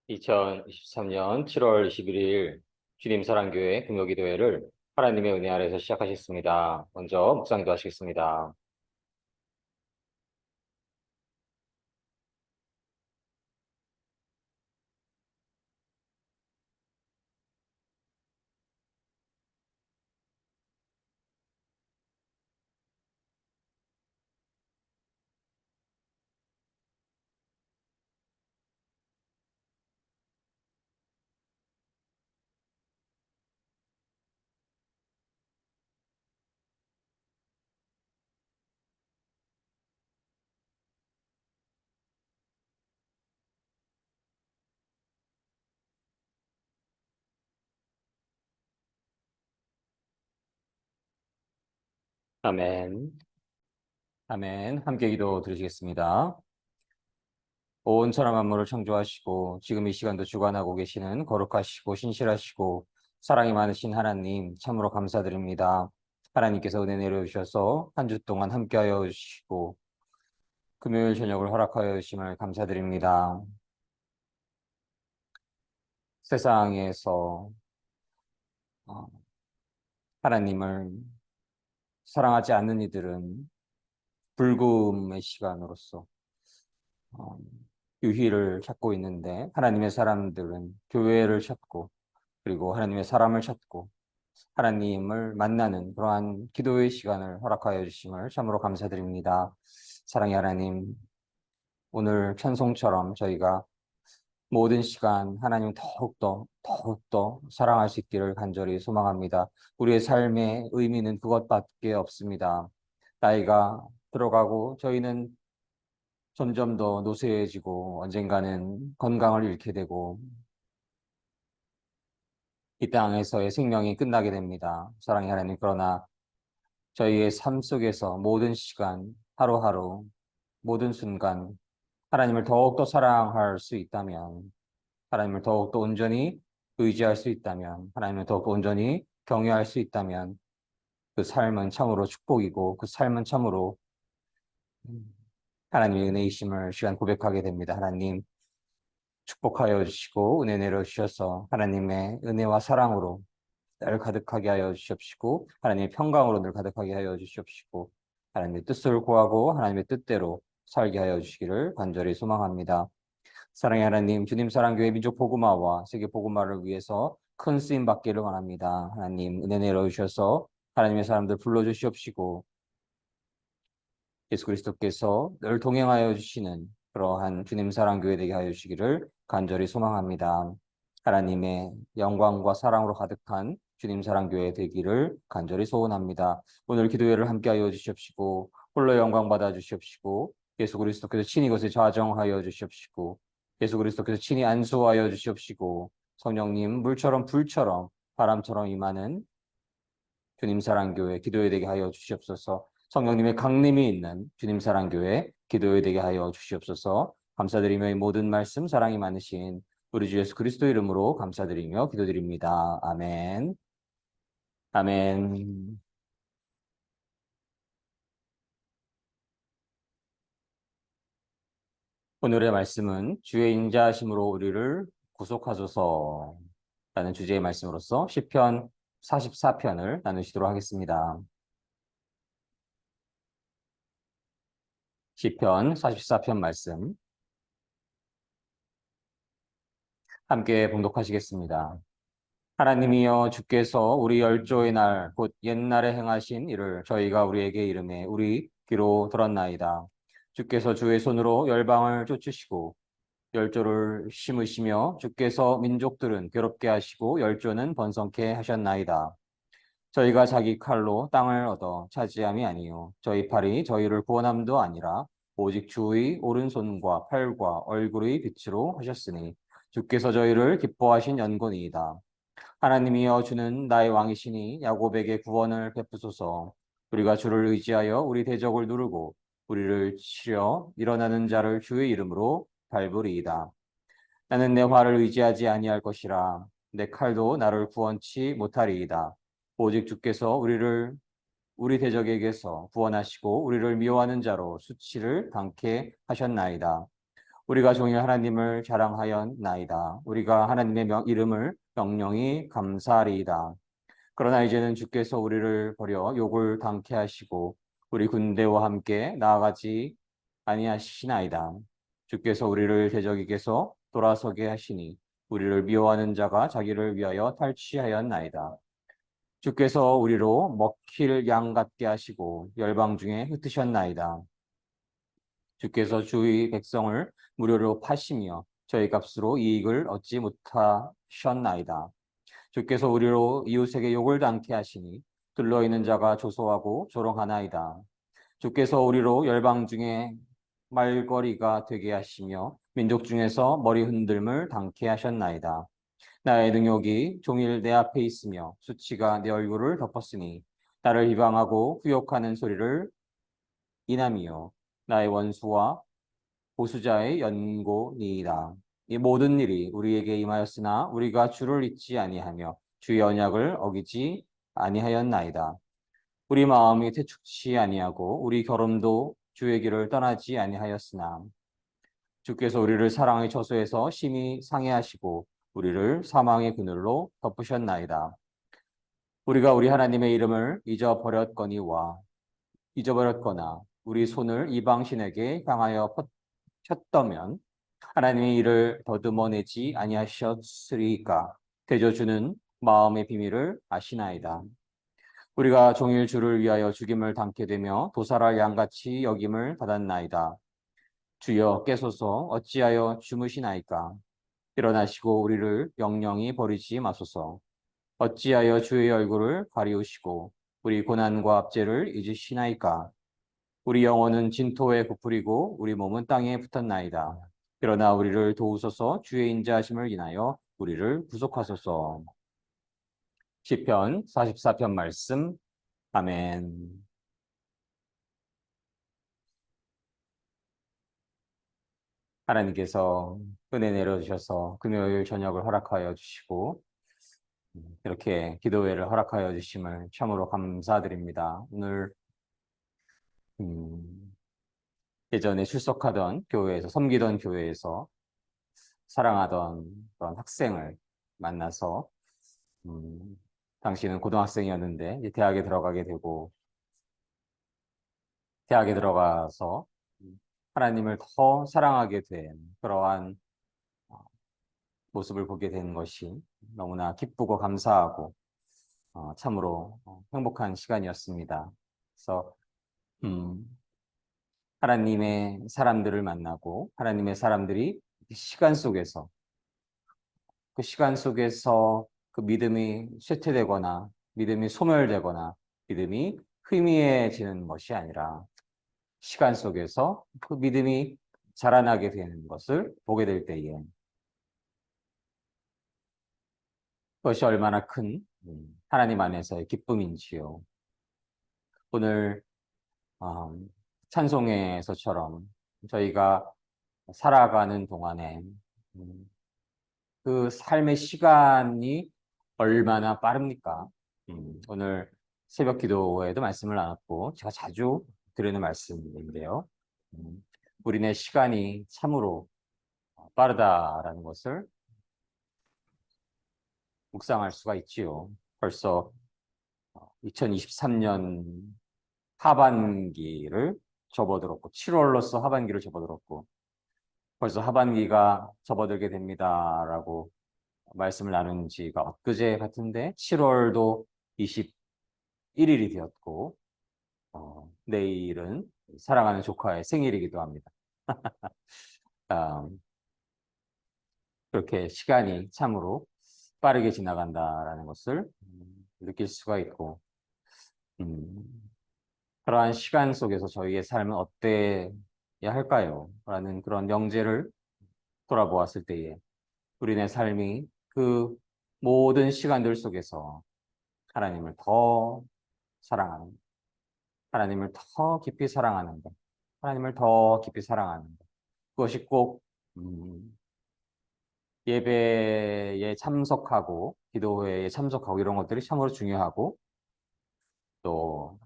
2023년 7월 21일 주님 사랑교회 금요기도회를 하나님의 은혜 아래서 시작하셨습니다. 먼저 묵상도 하시겠습니다. 아멘. 아멘. 함께 기도 드리시겠습니다. 온 천하 만물을 창조하시고 지금 이 시간도 주관하고 계시는 거룩하시고 신실하시고 사랑이 많으신 하나님 참으로 감사드립니다. 하나님께서 은혜 내려주셔서 한 주 동안 함께하여 주시고 금요일 저녁을 허락하여 주심을 감사드립니다. 세상에서 어, 하나님을 사랑하지 않는 이들은 불금의 시간으로서 어, 유희를 찾고 있는데 하나님의 사람들은 교회를 찾고 그리고 하나님의 사람을 찾고 하나님을 만나는 그러한 기도의 시간을 허락하여 주심을 참으로 감사드립니다. 사랑의 하나님, 오늘 찬송처럼 저희가 모든 시간 하나님 더욱더 사랑할 수 있기를 간절히 소망합니다. 우리의 삶의 의미는 그것밖에 없습니다. 나이가 들어가고 저희는 점점 더 노쇠해지고 언젠가는 건강을 잃게 되고 이 땅에서의 생명이 끝나게 됩니다. 사랑의 하나님, 그러나 저희의 삶 속에서 모든 시간, 하루하루, 모든 순간 하나님을 더욱더 사랑할 수 있다면, 하나님을 더욱더 온전히 의지할 수 있다면, 하나님을 더욱더 온전히 경외할 수 있다면 그 삶은 참으로 축복이고 그 삶은 참으로 하나님의 은혜이심을 시간 고백하게 됩니다. 하나님 축복하여 주시고 은혜 내려 주셔서 하나님의 은혜와 사랑으로 늘 가득하게 하여 주시옵시고 하나님의 평강으로 늘 가득하게 하여 주시옵시고 하나님의 뜻을 구하고 하나님의 뜻대로 살게 하여 주시기를 간절히 소망합니다. 사랑의 하나님, 주님 사랑교회 민족 복음화와 세계 복음화를 위해서 큰 쓰임 받기를 원합니다. 하나님 은혜 내려 주셔서 하나님의 사람들 불러 주시옵시고 예수 그리스도께서 늘 동행하여 주시는 그러한 주님 사랑 교회 되게 하여 주시기를 간절히 소망합니다. 하나님의 영광과 사랑으로 가득한 주님 사랑 교회 되기를 간절히 소원합니다. 오늘 기도회를 함께 하여 주시옵시고 홀로 영광 받아 주시옵시고 예수 그리스도께서 친히 이것을 좌정하여 주시옵시고 예수 그리스도께서 친히 안수하여 주시옵시고 성령님 물처럼 불처럼 바람처럼 임하는 주님 사랑 교회 기도회 되게 하여 주시옵소서. 성령님의 강림이 있는 주님 사랑 교회 기도회 되게 하여 주시옵소서. 감사드리며 이 모든 말씀 사랑이 많으신 우리 주 예수 그리스도 이름으로 감사드리며 기도드립니다. 아멘. 아멘. 오늘의 말씀은 주의 인자하심으로 우리를 구속하소서라는 주제의 말씀으로서 시편 44편을 나누시도록 하겠습니다. 시편 44편 말씀 함께 봉독하시겠습니다. 하나님이여 주께서 우리 열조의 날 곧 옛날에 행하신 일을 저희가 우리에게 이름해 우리 귀로 들었나이다. 주께서 주의 손으로 열방을 쫓으시고 열조를 심으시며 주께서 민족들은 괴롭게 하시고 열조는 번성케 하셨나이다. 저희가 자기 칼로 땅을 얻어 차지함이 아니요 저희 팔이 저희를 구원함도 아니라 오직 주의 오른손과 팔과 얼굴의 빛으로 하셨으니 주께서 저희를 기뻐하신 연고니이다. 하나님이여 주는 나의 왕이시니 야곱에게 구원을 베푸소서. 우리가 주를 의지하여 우리 대적을 누르고 우리를 치려 일어나는 자를 주의 이름으로 밟으리이다. 나는 내 활을 의지하지 아니할 것이라 내 칼도 나를 구원치 못하리이다. 오직 주께서 우리를 우리 대적에게서 구원하시고 우리를 미워하는 자로 수치를 당케 하셨나이다. 우리가 종일 하나님을 자랑하였나이다. 우리가 하나님의 이름을 영영히 감사하리이다. 그러나 이제는 주께서 우리를 버려 욕을 당케 하시고 우리 군대와 함께 나아가지 아니하시나이다. 주께서 우리를 대적에게서 돌아서게 하시니 우리를 미워하는 자가 자기를 위하여 탈취하였나이다. 주께서 우리로 먹힐 양 같게 하시고 열방 중에 흩으셨나이다. 주께서 주의 백성을 무료로 파시며 저희 값으로 이익을 얻지 못하셨나이다. 주께서 우리로 이웃에게 욕을 당케 하시니 들러있는 자가 조소하고 조롱하나이다. 주께서 우리로 열방 중에 말거리가 되게 하시며 민족 중에서 머리 흔들음을 당케 하셨나이다. 나의 능욕이 종일 내 앞에 있으며 수치가 내 얼굴을 덮었으니 나를 비방하고 후욕하는 소리를 인함이요 나의 원수와 보수자의 연고니이다. 이 모든 일이 우리에게 임하였으나 우리가 주를 잊지 아니하며 주의 언약을 어기지 아니하였나이다. 우리 마음이 태축치 아니하고 우리 결혼도 주의 길을 떠나지 아니하였으나 주께서 우리를 사랑의 저소에서 심히 상해하시고 우리를 사망의 그늘로 덮으셨나이다. 우리가 우리 하나님의 이름을 잊어버렸거나 우리 손을 이방신에게 향하여 폈다면 하나님의 일을 더듬어내지 아니하셨으리까. 대저주는 마음의 비밀을 아시나이다. 우리가 종일 주를 위하여 죽임을 당게 되며 도살할 양같이 여김을 받았나이다. 주여 깨소서 어찌하여 주무시나이까. 일어나시고 우리를 영영히 버리지 마소서. 어찌하여 주의 얼굴을 가리우시고 우리 고난과 압제를 잊으시나이까. 우리 영혼은 진토에 부풀이고 우리 몸은 땅에 붙었나이다. 그러나 우리를 도우소서. 주의 인자하심을 인하여 우리를 구속하소서. 시편 44편 말씀. 아멘. 하나님께서 은혜 내려주셔서 금요일 저녁을 허락하여 주시고 이렇게 기도회를 허락하여 주심을 참으로 감사드립니다. 오늘 예전에 출석하던 교회에서 섬기던 교회에서 사랑하던 그런 학생을 만나서 당시는 고등학생이었는데 이제 대학에 들어가게 되고 대학에 들어가서 하나님을 더 사랑하게 된 그러한 모습을 보게 된 것이 너무나 기쁘고 감사하고 참으로 행복한 시간이었습니다. 그래서 음, 하나님의 사람들을 만나고 하나님의 사람들이 그 시간 속에서 그 믿음이 쇠퇴되거나 믿음이 소멸되거나 믿음이 희미해지는 것이 아니라 시간 속에서 그 믿음이 자라나게 되는 것을 보게 될 때에 그것이 얼마나 큰 하나님 안에서의 기쁨인지요. 오늘 찬송에서처럼 저희가 살아가는 동안에 그 삶의 시간이 얼마나 빠릅니까? 오늘 새벽 기도에도 말씀을 나눴고 제가 자주 드리는 말씀인데요. 우리네 시간이 참으로 빠르다라는 것을 묵상할 수가 있지요. 벌써 2023년 하반기를 접어들었고 7월로서 하반기를 접어들었고 벌써 하반기가 접어들게 됩니다라고 말씀을 나눈 지가 엊그제 같은데 7월도 21일이 되었고 내일은 사랑하는 조카의 생일이기도 합니다. 그렇게 시간이 참으로 빠르게 지나간다라는 것을 느낄 수가 있고 그러한 시간 속에서 저희의 삶은 어때야 할까요? 라는 그런 명제를 돌아보았을 때에 우리네 삶이 그 모든 시간들 속에서 하나님을 더 사랑하는, 하나님을 더 깊이 사랑하는 것, 하나님을 더 깊이 사랑하는 것. 그것이 꼭 예배에 참석하고 기도회에 참석하고 이런 것들이 참으로 중요하고 또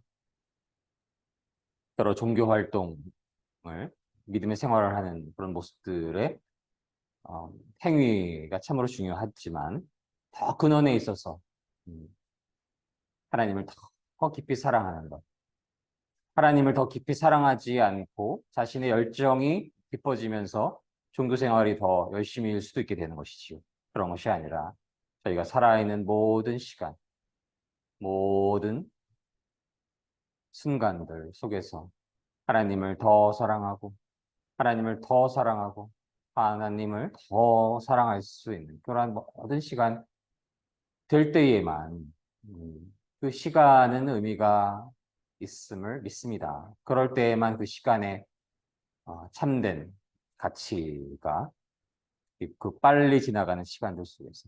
여러 종교 활동을 믿음의 생활을 하는 그런 모습들의 행위가 참으로 중요하지만 더 근원에 있어서 음, 하나님을 더 깊이 사랑하는 것. 하나님을 더 깊이 사랑하지 않고 자신의 열정이 깊어지면서 종교 생활이 더 열심히일 수도 있게 되는 것이지요. 그런 것이 아니라 저희가 살아있는 모든 시간, 모든 순간들 속에서 하나님을 더 사랑하고 하나님을 더 사랑하고 하나님을 더 사랑할 수 있는 그러한 모든 시간 될 때에만 그 시간은 의미가 있음을 믿습니다. 그럴 때에만 그 시간에 참된 가치가 그 빨리 지나가는 시간들 속에서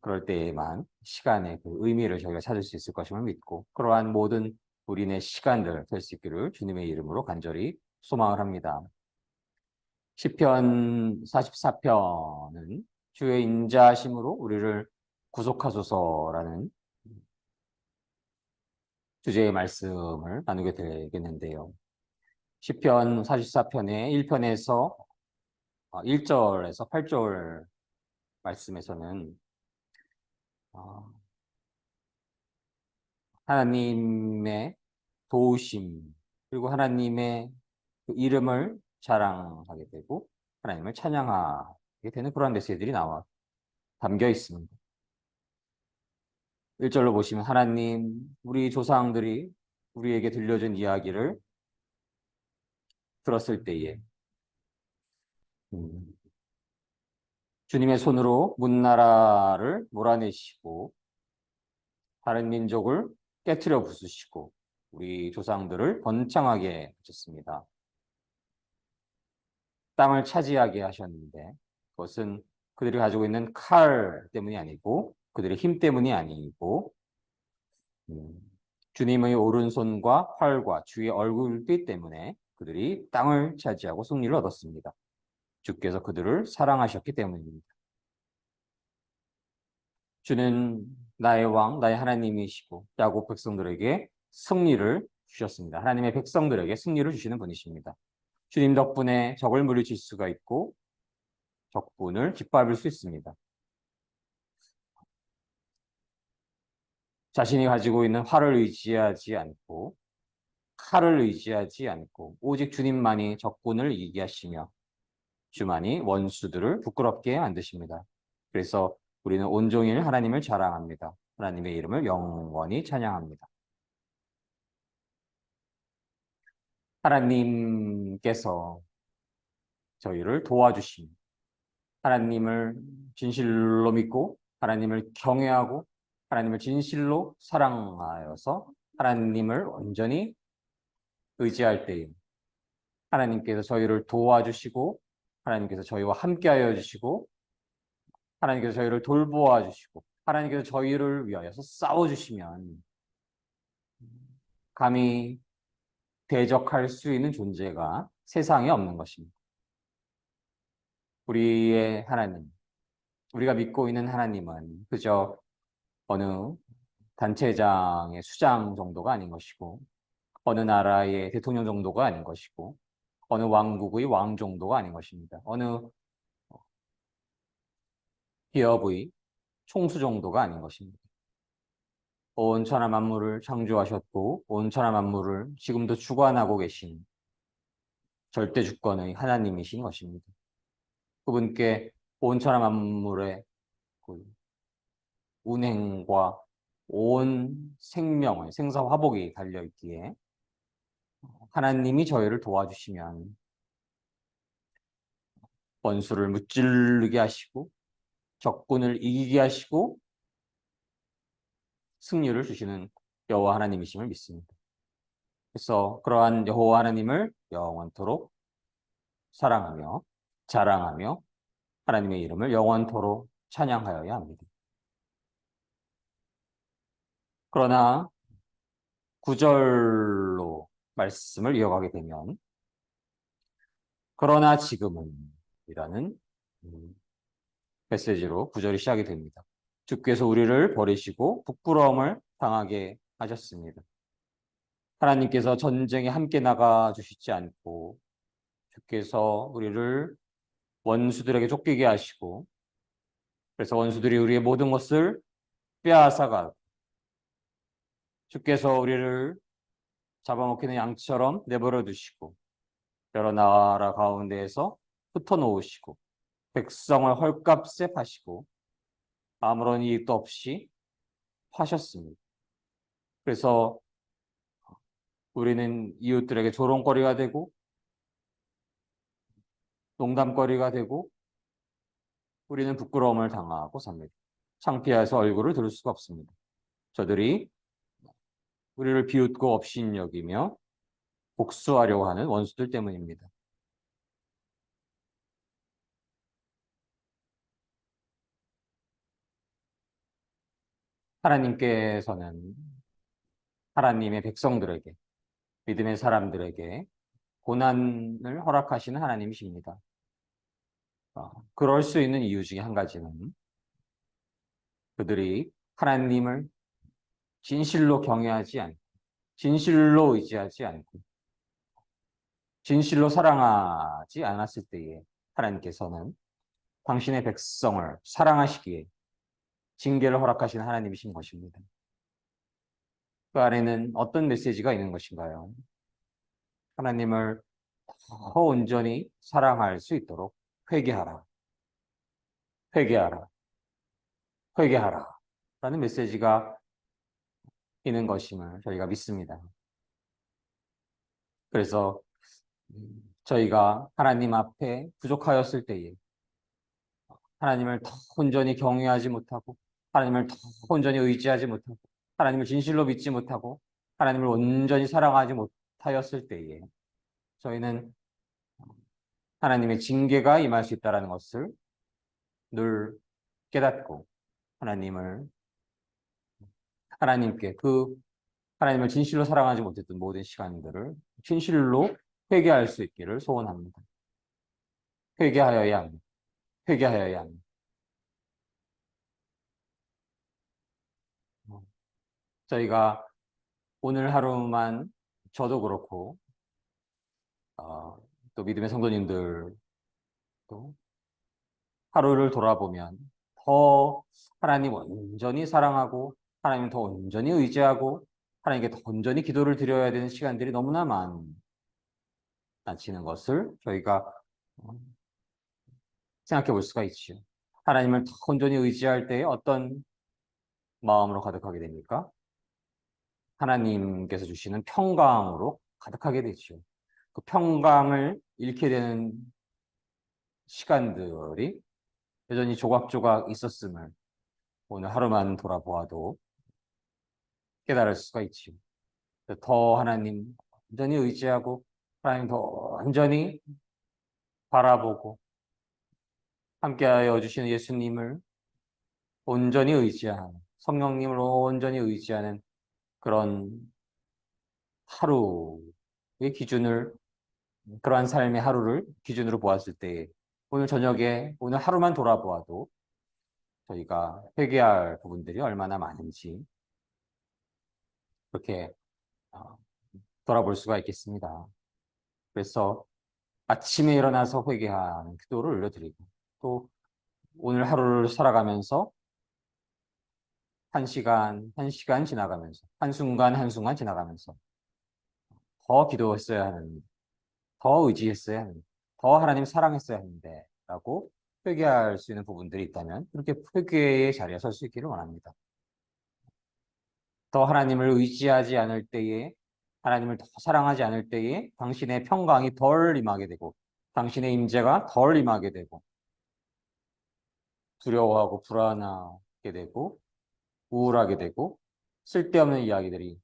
그럴 때에만 시간의 그 의미를 저희가 찾을 수 있을 것임을 믿고 그러한 모든 우리네 시간들 될 수 있기를 주님의 이름으로 간절히 소망을 합니다. 시편 44편은 주의 인자하심으로 우리를 구속하소서라는 주제의 말씀을 나누게 되겠는데요. 시편 44편의 1편에서 1절에서 8절 말씀에서는 하나님의 도우심 그리고 하나님의 그 이름을 자랑하게 되고 하나님을 찬양하게 되는 그런 메시지들이 담겨 있습니다. 1절로 보시면 하나님, 우리 조상들이 우리에게 들려준 이야기를 들었을 때에 음, 주님의 손으로 문나라를 몰아내시고 다른 민족을 깨트려 부수시고 우리 조상들을 번창하게 하셨습니다. 땅을 차지하게 하셨는데 그것은 그들이 가지고 있는 칼 때문이 아니고 그들의 힘 때문이 아니고 음, 주님의 오른손과 활과 주의 얼굴빛 때문에 그들이 땅을 차지하고 승리를 얻었습니다. 주께서 그들을 사랑하셨기 때문입니다. 주는 나의 왕, 나의 하나님이시고 야곱 백성들에게 승리를 주셨습니다. 하나님의 백성들에게 승리를 주시는 분이십니다. 주님 덕분에 적을 물리칠 수가 있고 적군을 짓밟을 수 있습니다. 자신이 가지고 있는 활을 의지하지 않고 칼을 의지하지 않고 오직 주님만이 적군을 이기게 하시며 주만이 원수들을 부끄럽게 만드십니다. 그래서 우리는 온종일 하나님을 자랑합니다. 하나님의 이름을 영원히 찬양합니다. 하나님께서 저희를 도와주십니다. 하나님을 진실로 믿고 하나님을 경외하고 하나님을 진실로 사랑하여서 하나님을 온전히 의지할 때에 하나님께서 저희를 도와주시고 하나님께서 저희와 함께하여 주시고 하나님께서 저희를 돌보아 주시고 하나님께서 저희를 위하여서 싸워주시면 감히 대적할 수 있는 존재가 세상에 없는 것입니다. 우리의 하나님, 우리가 믿고 있는 하나님은 그저 어느 단체장의 수장 정도가 아닌 것이고 어느 나라의 대통령 정도가 아닌 것이고 어느 왕국의 왕 정도가 아닌 것입니다. 어느 기업의 총수 정도가 아닌 것입니다. 온 천하 만물을 창조하셨고 온 천하 만물을 지금도 주관하고 계신 절대 주권의 하나님이신 것입니다. 그분께 온 천하 만물의 그 운행과 온 생명의 생사화복이 달려있기에 하나님이 저희를 도와주시면 원수를 무찌르게 하시고 적군을 이기게 하시고 승리를 주시는 여호와 하나님이심을 믿습니다. 그래서 그러한 여호와 하나님을 영원토록 사랑하며 자랑하며 하나님의 이름을 영원토록 찬양하여야 합니다. 그러나 9절로 말씀을 이어가게 되면 그러나 지금은 이라는 메시지로 9절이 시작이 됩니다. 주께서 우리를 버리시고 부끄러움을 당하게 하셨습니다. 하나님께서 전쟁에 함께 나가 주시지 않고 주께서 우리를 원수들에게 쫓기게 하시고, 그래서 원수들이 우리의 모든 것을 빼앗아가 주께서 우리를 잡아먹히는 양처럼 내버려 두시고 여러 나라 가운데에서 흩어놓으시고 백성을 헐값에 파시고 아무런 이익도 없이 파셨습니다. 그래서 우리는 이웃들에게 조롱거리가 되고 농담거리가 되고 우리는 부끄러움을 당하고 삽니다. 창피해서 얼굴을 들을 수가 없습니다. 저들이 우리를 비웃고 업신 여기며 복수하려고 하는 원수들 때문입니다. 하나님께서는 하나님의 백성들에게, 믿음의 사람들에게 고난을 허락하시는 하나님이십니다. 그럴 수 있는 이유 중에 한 가지는 그들이 하나님을 진실로 경외하지 않고, 진실로 의지하지 않고, 진실로 사랑하지 않았을 때에 하나님께서는 당신의 백성을 사랑하시기에 징계를 허락하시는 하나님이신 것입니다. 그 안에는 어떤 메시지가 있는 것인가요? 하나님을 더 온전히 사랑할 수 있도록 회개하라, 회개하라, 회개하라 라는 메시지가 있는 것임을 저희가 믿습니다. 그래서 저희가 하나님 앞에 부족하였을 때에 하나님을 더 온전히 경외하지 못하고 하나님을 더 온전히 의지하지 못하고 하나님을 진실로 믿지 못하고 하나님을 온전히 사랑하지 못하였을 때에 저희는 하나님의 징계가 임할 수 있다는 것을 늘 깨닫고 하나님께 하나님을 진실로 사랑하지 못했던 모든 시간들을 진실로 회개할 수 있기를 소원합니다. 회개하여야 합니다. 회개하여야 합니다. 저희가 오늘 하루만 저도 그렇고 또 믿음의 성도님들도 하루를 돌아보면 더 하나님 온전히 사랑하고 하나님 더 온전히 의지하고 하나님께 더 온전히 기도를 드려야 되는 시간들이 너무나 많아지는 것을 저희가 생각해 볼 수가 있죠. 하나님을 더 온전히 의지할 때에 어떤 마음으로 가득하게 됩니까? 하나님께서 주시는 평강으로 가득하게 되죠. 그 평강을 잃게 되는 시간들이 여전히 조각조각 있었음을 오늘 하루만 돌아보아도 깨달을 수가 있죠. 더 하나님 온전히 의지하고 하나님 더 온전히 바라보고 함께하여 주시는 예수님을 온전히 의지하는 성령님을 온전히 의지하는 그런 하루의 기준을 그러한 삶의 하루를 기준으로 보았을 때 오늘 저녁에 오늘 하루만 돌아보아도 저희가 회개할 부분들이 얼마나 많은지 그렇게 돌아볼 수가 있겠습니다. 그래서 아침에 일어나서 회개하는 기도를 올려드리고 또 오늘 하루를 살아가면서 한 시간, 한 시간 지나가면서 한순간, 한순간 지나가면서 더 기도했어야 하는 더 의지했어야 하는데, 더 하나님 사랑했어야 하는데 라고 회개할 수 있는 부분들이 있다면 그렇게 회개의 자리에 설 수 있기를 원합니다. 더 하나님을 의지하지 않을 때에 하나님을 더 사랑하지 않을 때에 당신의 평강이 덜 임하게 되고 당신의 임재가 덜 임하게 되고 두려워하고 불안하게 되고 우울하게 되고 쓸데없는 이야기들이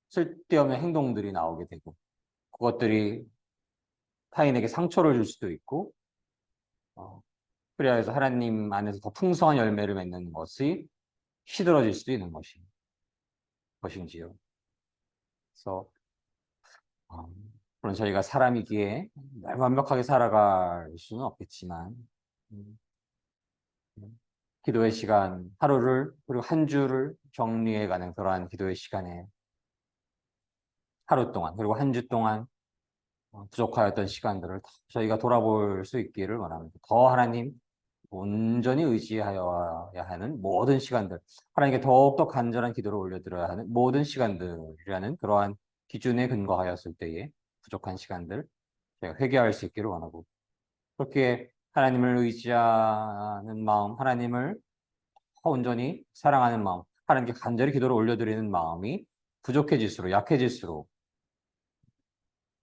쓸데없는 행동들이 나오게 되고 그것들이 타인에게 상처를 줄 수도 있고 그래야 해서 하나님 안에서 더 풍성한 열매를 맺는 것이 시들어질 수도 있는 것인지요. 그래서 물론 저희가 사람이기에 완벽하게 살아갈 수는 없겠지만 기도의 시간, 하루를 그리고 한 주를 정리해가는 그러한 기도의 시간에 하루 동안 그리고 한 주 동안 부족하였던 시간들을 저희가 돌아볼 수 있기를 원합니다. 더 하나님 온전히 의지하여야 하는 모든 시간들, 하나님께 더욱더 간절한 기도를 올려드려야 하는 모든 시간들이라는 그러한 기준에 근거하였을 때에 부족한 시간들, 저희가 회개할 수 있기를 원하고, 그렇게 하나님을 의지하는 마음, 하나님을 온전히 사랑하는 마음, 하나님께 간절히 기도를 올려드리는 마음이 부족해질수록, 약해질수록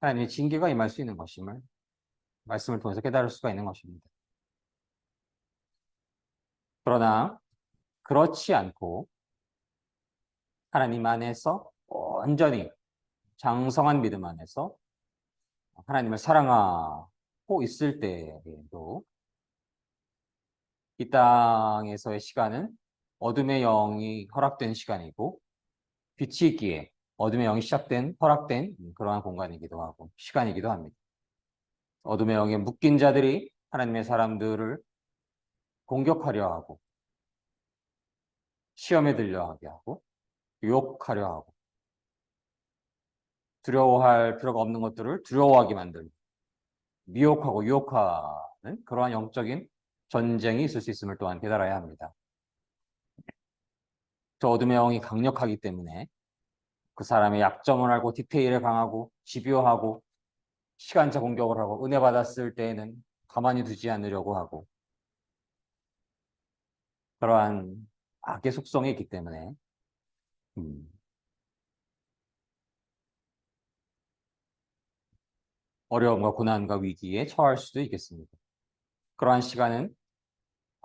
하나님의 징계가 임할 수 있는 것임을 말씀을 통해서 깨달을 수가 있는 것입니다. 그러나 그렇지 않고 하나님 안에서 온전히 장성한 믿음 안에서 하나님을 사랑하고 있을 때에도 이 땅에서의 시간은 어둠의 영이 허락된 시간이고, 빛이 있기에 어둠의 영이 시작된, 허락된 그러한 공간이기도 하고 시간이기도 합니다. 어둠의 영에 묶인 자들이 하나님의 사람들을 공격하려 하고, 시험에 들려 하게 하고, 유혹하려 하고, 두려워할 필요가 없는 것들을 두려워하게 만들고, 미혹하고 유혹하는 그러한 영적인 전쟁이 있을 수 있음을 또한 깨달아야 합니다. 저 어둠의 영이 강력하기 때문에 그 사람의 약점을 알고 디테일에 강하고 집요하고 시간차 공격을 하고, 은혜 받았을 때에는 가만히 두지 않으려고 하고, 그러한 악의 속성이 있기 때문에 어려움과 고난과 위기에 처할 수도 있겠습니다. 그러한 시간은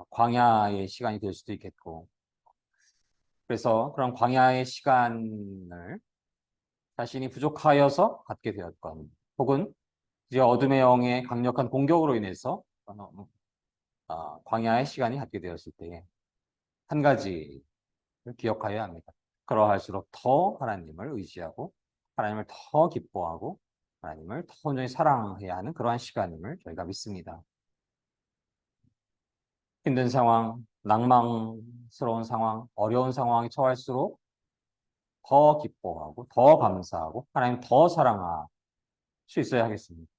광야의 시간이 될 수도 있겠고, 그래서 그런 광야의 시간을 자신이 부족하여서 갖게 되었건, 혹은 이제 어둠의 영의 강력한 공격으로 인해서 광야의 시간이 갖게 되었을 때에 한 가지를 기억하여야 합니다. 그러할수록 더 하나님을 의지하고 하나님을 더 기뻐하고 하나님을 더 온전히 사랑해야 하는 그러한 시간임을 저희가 믿습니다. 힘든 상황, 낭망스러운 상황, 어려운 상황에 처할수록 더 기뻐하고 더 감사하고 하나님 더 사랑할 수 있어야 하겠습니다.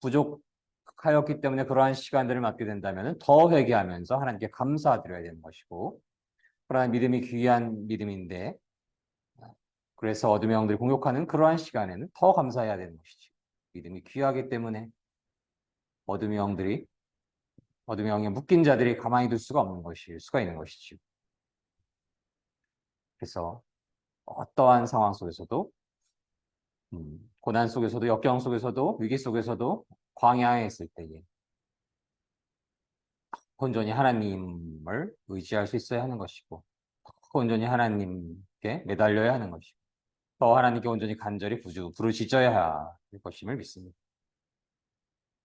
부족하였기 때문에 그러한 시간들을 맞게 된다면 더 회개하면서 하나님께 감사드려야 되는 것이고, 그러나 믿음이 귀한 믿음인데, 그래서 어둠의 영들이 공격하는 그러한 시간에는 더 감사해야 되는 것이죠. 믿음이 귀하기 때문에 어둠의 영들이, 어둠의 영에 묶인 자들이 가만히 둘 수가 없는 것일 수가 있는 것이죠. 그래서 어떠한 상황 속에서도, 고난 속에서도, 역경 속에서도, 위기 속에서도, 광야에 있을 때에 온전히 하나님을 의지할 수 있어야 하는 것이고, 온전히 하나님께 매달려야 하는 것이고, 더 하나님께 온전히 간절히 부르짖어야 할 것임을 믿습니다.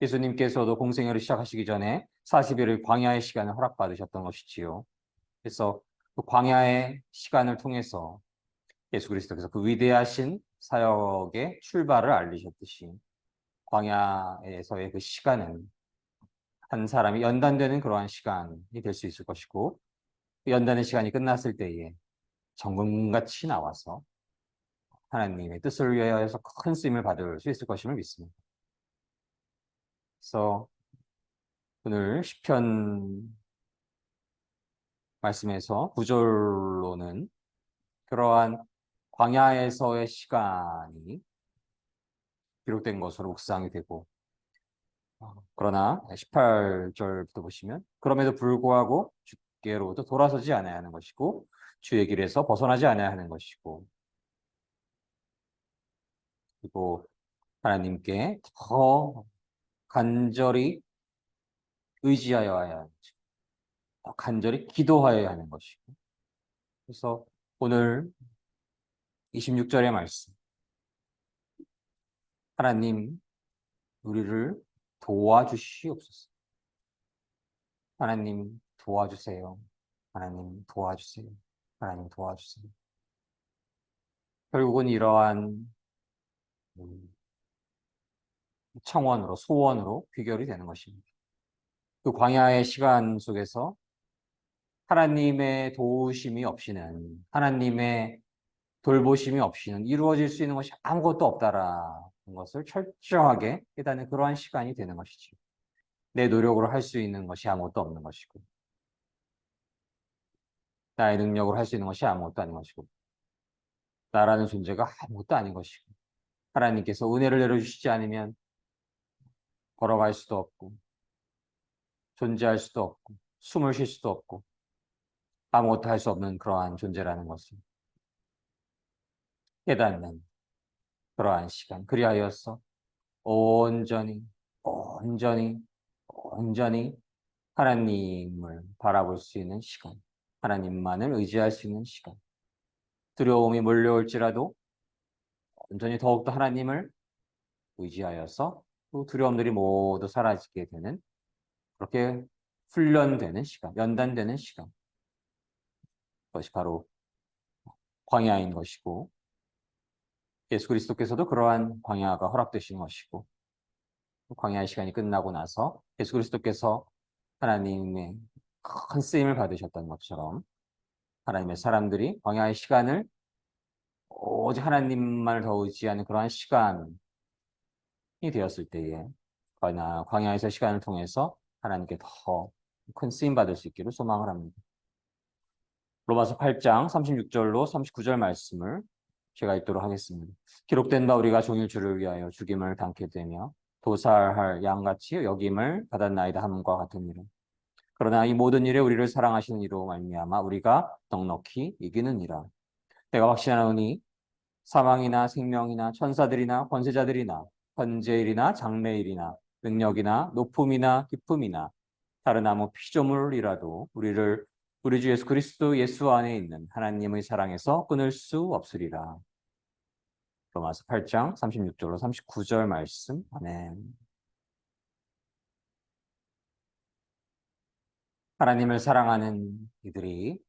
예수님께서도 공생애를 시작하시기 전에 40일의 광야의 시간을 허락받으셨던 것이지요. 그래서 그 광야의 시간을 통해서 예수 그리스도께서 그 위대하신 사역의 출발을 알리셨듯이, 광야에서의 그 시간은 한 사람이 연단되는 그러한 시간이 될 수 있을 것이고, 그 연단의 시간이 끝났을 때에 정금같이 나와서 하나님의 뜻을 위하여서 큰 쓰임을 받을 수 있을 것임을 믿습니다. 그래서 오늘 시편 말씀에서 9절로는 그러한 광야에서의 시간이 기록된 것으로 묵상이 되고, 그러나 18절부터 보시면 그럼에도 불구하고 주께로부터 돌아서지 않아야 하는 것이고 주의 길에서 벗어나지 않아야 하는 것이고, 그리고 하나님께 더 간절히 의지하여야 하는 것이고, 더 간절히 기도하여야 하는 것이고, 그래서 오늘 26절의 말씀, 하나님 우리를 도와주시옵소서. 하나님 도와주세요. 하나님 도와주세요. 하나님 도와주세요. 결국은 이러한 청원으로, 소원으로 귀결이 되는 것입니다. 그 광야의 시간 속에서 하나님의 도우심이 없이는, 하나님의 돌보심이 없이는 이루어질 수 있는 것이 아무것도 없다라는 것을 철저하게 깨닫는 그러한 시간이 되는 것이죠. 내 노력으로 할 수 있는 것이 아무것도 없는 것이고, 나의 능력으로 할 수 있는 것이 아무것도 아닌 것이고, 나라는 존재가 아무것도 아닌 것이고, 하나님께서 은혜를 내려주시지 않으면 걸어갈 수도 없고, 존재할 수도 없고, 숨을 쉴 수도 없고, 아무것도 할 수 없는 그러한 존재라는 것을 깨닫는 그러한 시간. 그리하여서 온전히, 온전히, 온전히 하나님을 바라볼 수 있는 시간. 하나님만을 의지할 수 있는 시간. 두려움이 몰려올지라도 온전히 더욱더 하나님을 의지하여서 또 두려움들이 모두 사라지게 되는 그렇게 훈련되는 시간, 연단되는 시간. 그것이 바로 광야인 것이고 예수 그리스도께서도 그러한 광야가 허락되신 것이고 광야의 시간이 끝나고 나서 예수 그리스도께서 하나님의 큰 쓰임을 받으셨던 것처럼 하나님의 사람들이 광야의 시간을 오직 하나님만을 더 의지하는 그러한 시간이 되었을 때에 광야에서 시간을 통해서 하나님께 더 큰 쓰임 받을 수 있기를 소망을 합니다. 로마서 8장 36절로 39절 말씀을 제가 읽도록 하겠습니다. 기록된 바 우리가 종일 주를 위하여 죽임을 당케 되며 도살할 양같이 여김을 받았나이다 함과 같은 일은 그러나 이 모든 일에 우리를 사랑하시는 이로 말미암아 우리가 넉넉히 이기느니라. 내가 확신하노니 사망이나 생명이나 천사들이나 권세자들이나 현재일이나 장래일이나 능력이나 높음이나 깊음이나 다른 아무 피조물이라도 우리를 우리 주 예수 그리스도 예수 안에 있는 하나님의 사랑에서 끊을 수 없으리라. 로마서 8장 36절로 39절 말씀. 아멘. 하나님을 사랑하는 이들이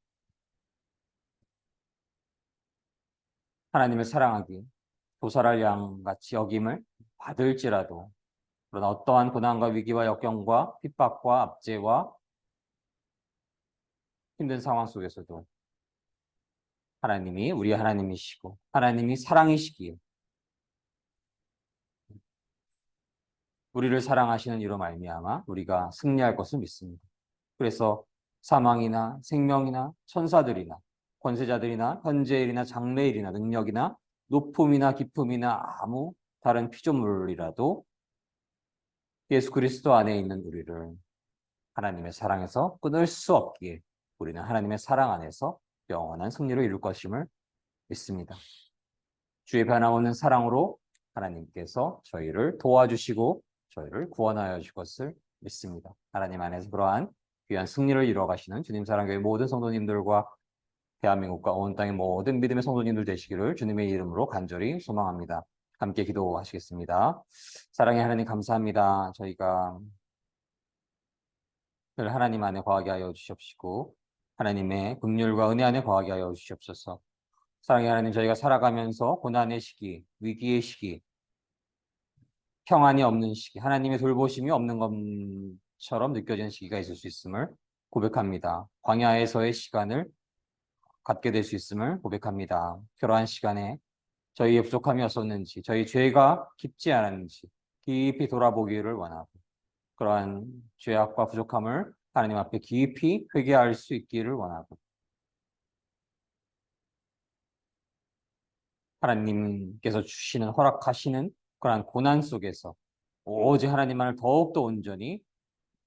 하나님을 사랑하기 도살할 양같이 여김을 받을지라도 그러나 어떠한 고난과 위기와 역경과 핍박과 압제와 힘든 상황 속에서도 하나님이 우리 하나님이시고 하나님이 사랑이시기에 우리를 사랑하시는 이로 말미암아 우리가 승리할 것을 믿습니다. 그래서 사망이나 생명이나 천사들이나 권세자들이나 현재일이나 장래일이나 능력이나 높음이나 깊음이나 아무 다른 피조물이라도 예수 그리스도 안에 있는 우리를 하나님의 사랑에서 끊을 수 없기에 우리는 하나님의 사랑 안에서 영원한 승리를 이룰 것임을 믿습니다. 주의 변함없는 사랑으로 하나님께서 저희를 도와주시고 저희를 구원하여 주실 것을 믿습니다. 하나님 안에서 그러한 귀한 승리를 이루어 가시는 주님 사랑교회 모든 성도님들과 대한민국과 온 땅의 모든 믿음의 성도님들 되시기를 주님의 이름으로 간절히 소망합니다. 함께 기도하시겠습니다. 사랑의 하나님 감사합니다. 저희가 늘 하나님 안에 거하게 하여 주시옵시고 하나님의 긍휼과 은혜 안에 거하게 하여 주시옵소서. 사랑의 하나님 저희가 살아가면서 고난의 시기, 위기의 시기, 평안이 없는 시기, 하나님의 돌보심이 없는 것처럼 느껴지는 시기가 있을 수 있음을 고백합니다. 광야에서의 시간을 갖게 될 수 있음을 고백합니다. 그러한 시간에 저희의 부족함이 없었는지, 저희 죄가 깊지 않았는지 깊이 돌아보기를 원하고 그러한 죄악과 부족함을 하나님 앞에 깊이 회개할 수 있기를 원하고 하나님께서 주시는 허락하시는 그러한 고난 속에서 오직 하나님만을 더욱더 온전히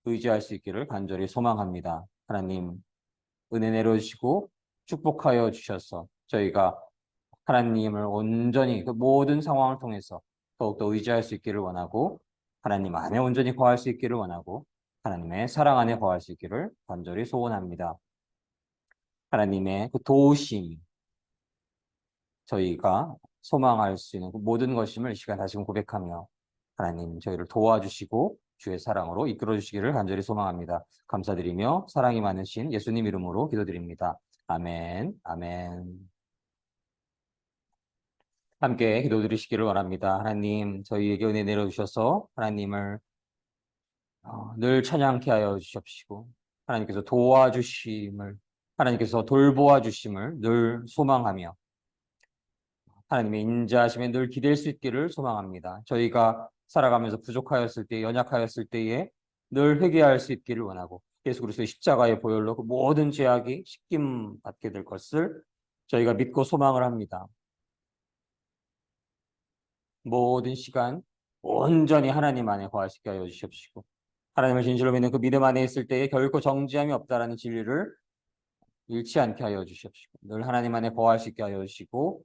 의지할 수 있기를 간절히 소망합니다. 하나님 은혜 내려주시고 축복하여 주셔서 저희가 하나님을 온전히 그 모든 상황을 통해서 더욱더 의지할 수 있기를 원하고 하나님 안에 온전히 거할 수 있기를 원하고 하나님의 사랑 안에 거할 수 있기를 간절히 소원합니다. 하나님의 그 도우심 저희가 소망할 수 있는 그 모든 것임을 이 시간 다시금 고백하며 하나님 저희를 도와주시고 주의 사랑으로 이끌어 주시기를 간절히 소망합니다. 감사드리며 사랑이 많으신 예수님 이름으로 기도드립니다. 아멘, 아멘. 함께 기도드리시기를 원합니다. 하나님 저희에게 은혜 내려주셔서 하나님을 늘 찬양케 하여 주십시오. 하나님께서 도와주심을 하나님께서 돌보아 주심을 늘 소망하며 하나님의 인자하심에 늘 기댈 수 있기를 소망합니다. 저희가 살아가면서 부족하였을 때, 연약하였을 때에 늘 회개할 수 있기를 원하고 예수 그리스도의 십자가의 보혈로 그 모든 죄악이 씻김 받게 될 것을 저희가 믿고 소망을 합니다. 모든 시간 온전히 하나님 안에 거하시게 하여 주십시오. 하나님을 진실로 믿는 그 믿음 안에 있을 때에 결코 정죄함이 없다라는 진리를 잃지 않게 하여 주십시오. 늘 하나님 안에 거할 수 있게 하여 주시고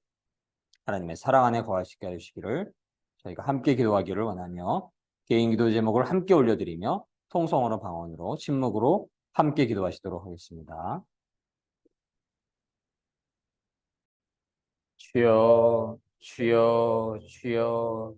하나님의 사랑 안에 거할 수 있게 하여 주시기를 저희가 함께 기도하기를 원하며 개인 기도 제목을 함께 올려드리며 통성으로 방언으로 침묵으로 함께 기도하시도록 하겠습니다. 주여, 주여, 주여.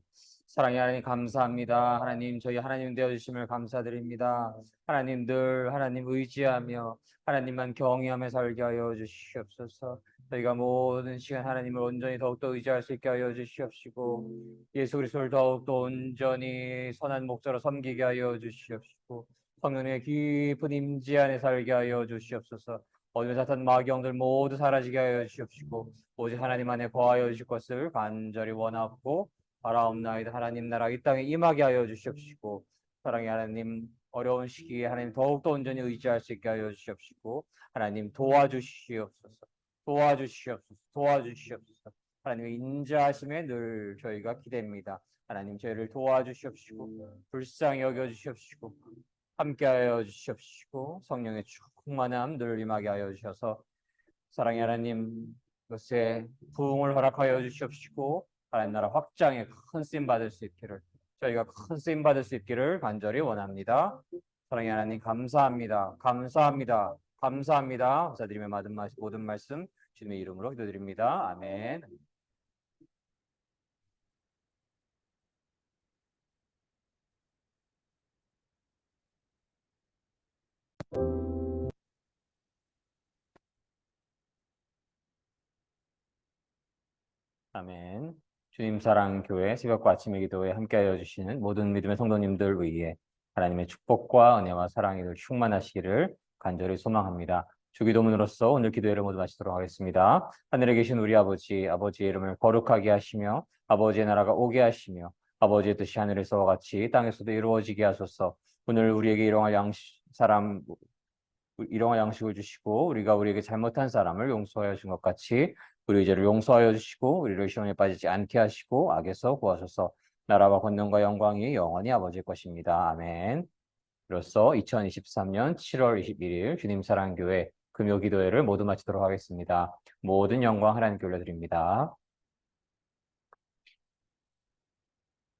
사랑의 하나님 감사합니다. 하나님 저희 하나님 되어주심을 감사드립니다. 하나님 늘 하나님 의지하며 하나님만 경외하며 살게 하여 주시옵소서. 저희가 모든 시간 하나님을 온전히 더욱더 의지할 수 있게 하여 주시옵시고 예수 그리스도를 더욱더 온전히 선한 목자로 섬기게 하여 주시옵시고 성령의 깊은 임재 안에 살게 하여 주시옵소서. 어둠의 사탄 마귀영들 모두 사라지게 하여 주시옵시고 오직 하나님 안에 거하여 주실 것을 간절히 원하고 바라옵나이다. 하나님 나라 이 땅에 임하게 하여 주시옵시고 사랑의 하나님 어려운 시기에 하나님 더욱더 온전히 의지할 수 있게 하여 주시옵시고 하나님 도와주시옵소서. 도와주시옵소서. 도와주시옵소서. 하나님의 인자하심에 늘 저희가 기대입니다. 하나님 저희를 도와주시옵시고 불쌍히 여겨주시옵시고 함께하여 주시옵시고 성령의 충만함 늘 임하게 하여 주셔서 사랑의 하나님 것에 부흥을 허락하여 주시옵시고 하나님 나라 확장에 큰 쓰임 받을 수 있기를 저희가 큰 쓰임 받을 수 있기를 간절히 원합니다. 사랑의 하나님 감사합니다. 감사합니다. 감사합니다. 감사드리며 모든 말씀 주님의 이름으로 기도드립니다. 아멘. 아멘. 주님 사랑 교회 새벽과 아침의 기도에 함께하여 주시는 모든 믿음의 성도님들 위해 하나님의 축복과 은혜와 사랑이 늘 충만하시기를 간절히 소망합니다. 주기도문으로서 오늘 기도회를 모두 마치도록 하겠습니다. 하늘에 계신 우리 아버지, 아버지의 이름을 거룩하게 하시며 아버지의 나라가 오게 하시며 아버지의 뜻이 하늘에서와 같이 땅에서도 이루어지게 하소서. 오늘 우리에게 일용할 양식을 주시고 우리가 우리에게 잘못한 사람을 용서하여 준 것 같이 우리 죄를 용서하여 주시고 우리를 시험에 빠지지 않게 하시고 악에서 구하소서. 나라와 권능과 영광이 영원히 아버지의 것입니다. 아멘. 이로써 2023년 7월 21일 주님 사랑교회 금요 기도회를 모두 마치도록 하겠습니다. 모든 영광 하나님께 올려드립니다.